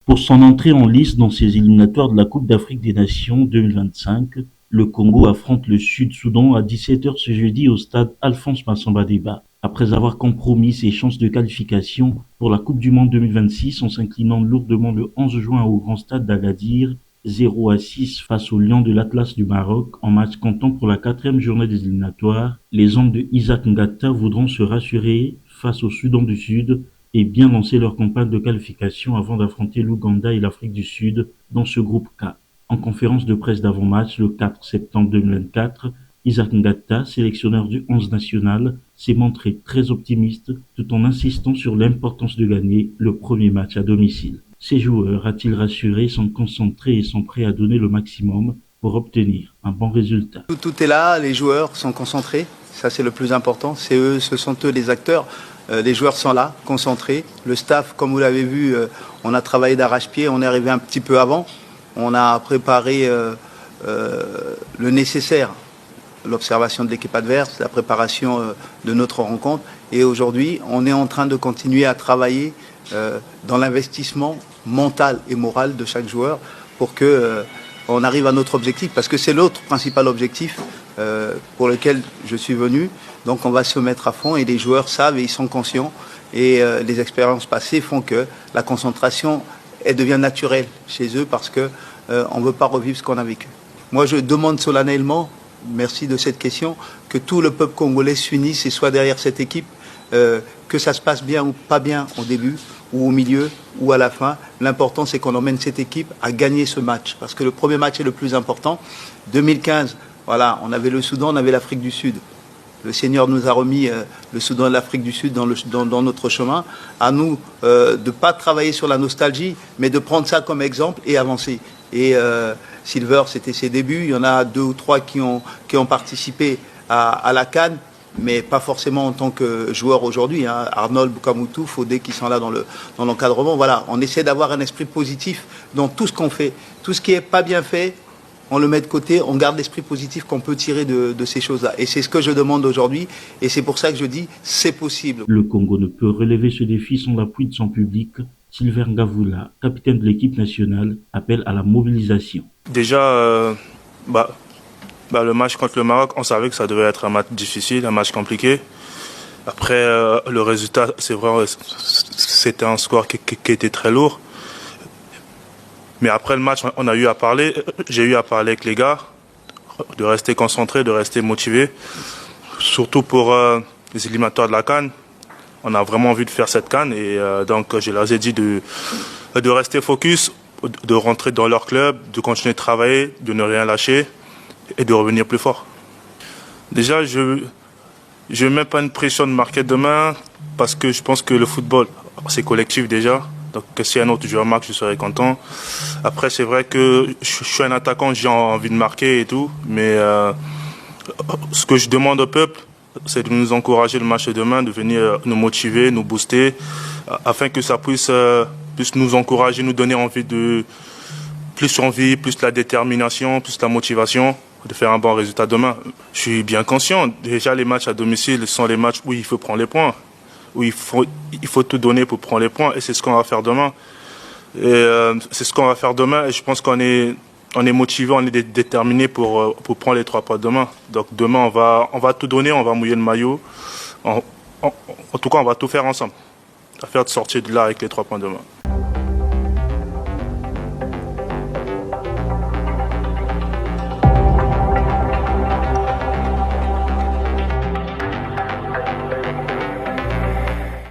Pour son entrée en lice dans ces éliminatoires de la Coupe d'Afrique des Nations 2025, le Congo affronte le Sud-Soudan à 17h ce jeudi au stade Alphonse Massamba Déba. Après avoir compromis ses chances de qualification pour la Coupe du Monde 2026 en s'inclinant lourdement le 11 juin au grand stade d'Agadir, 0-6 face aux Lions de l'Atlas du Maroc en match comptant pour la 4e journée des éliminatoires, les hommes de Isaac Ngata voudront se rassurer face au Soudan du Sud et bien lancer leur campagne de qualification avant d'affronter l'Ouganda et l'Afrique du Sud dans ce groupe K. En conférence de presse d'avant-match le 4 septembre 2024, Isaac Ngata, sélectionneur du 11 national, s'est montré très optimiste tout en insistant sur l'importance de gagner le premier match à domicile. Ces joueurs, a-t-il rassuré, sont concentrés et sont prêts à donner le maximum pour obtenir un bon résultat. Tout est là, les joueurs sont concentrés, ça c'est le plus important, ce sont eux les acteurs. Les joueurs sont là, concentrés. Le staff, comme vous l'avez vu, on a travaillé d'arrache-pied, on est arrivé un petit peu avant. On a préparé le nécessaire, l'observation de l'équipe adverse, la préparation de notre rencontre. Et aujourd'hui, on est en train de continuer à travailler dans l'investissement mental et moral de chaque joueur pour que on arrive à notre objectif, parce que c'est l'autre principal objectif pour lequel je suis venu. Donc on va se mettre à fond et les joueurs savent et ils sont conscients. Et les expériences passées font que la concentration, elle devient naturelle chez eux parce que on ne veut pas revivre ce qu'on a vécu. Moi je demande solennellement, merci de cette question, que tout le peuple congolais s'unisse et soit derrière cette équipe, que ça se passe bien ou pas bien au début, ou au milieu, ou à la fin. L'important, c'est qu'on emmène cette équipe à gagner ce match. Parce que le premier match est le plus important. 2015, voilà, on avait le Soudan, on avait l'Afrique du Sud. Le Seigneur nous a remis le Soudan et l'Afrique du Sud dans notre chemin. À nous de ne pas travailler sur la nostalgie, mais de prendre ça comme exemple et avancer. Et Silver, c'était ses débuts. Il y en a 2 ou 3 qui ont participé à la CAN, mais pas forcément en tant que joueur aujourd'hui. Hein. Arnold, Bukamutu, Fodé qui sont là dans l'encadrement. Voilà, on essaie d'avoir un esprit positif dans tout ce qu'on fait. Tout ce qui n'est pas bien fait, on le met de côté, on garde l'esprit positif qu'on peut tirer de ces choses-là. Et c'est ce que je demande aujourd'hui, et c'est pour ça que je dis, c'est possible. Le Congo ne peut relever ce défi sans l'appui de son public. Sylvain Ngavula, capitaine de l'équipe nationale, appelle à la mobilisation. Déjà, le match contre le Maroc, on savait que ça devait être un match difficile, un match compliqué. Après, le résultat, c'est vrai, c'était un score qui était très lourd. Mais après le match, j'ai eu à parler avec les gars, de rester concentrés, de rester motivés. Surtout pour les éliminatoires de la CAN. On a vraiment envie de faire cette CAN et donc je leur ai dit de rester focus, de rentrer dans leur club, de continuer de travailler, de ne rien lâcher et de revenir plus fort. Déjà, je ne mets pas une pression de marquer demain parce que je pense que le football, c'est collectif déjà. Donc si un autre joueur marque, je serai content. Après, c'est vrai que je suis un attaquant, j'ai envie de marquer et tout. Mais ce que je demande au peuple, c'est de nous encourager le match de demain, de venir nous motiver, nous booster, afin que ça puisse nous encourager, nous donner plus la détermination, plus la motivation de faire un bon résultat demain. Je suis bien conscient, déjà les matchs à domicile sont les matchs où il faut prendre les points, où il faut tout donner pour prendre les points, et c'est ce qu'on va faire demain. Et je pense qu'on est motivé, on est déterminé pour prendre les 3 points demain. Donc demain, on va tout donner, on va mouiller le maillot. En tout cas, on va tout faire ensemble. On va faire de sortir de là avec les 3 points demain.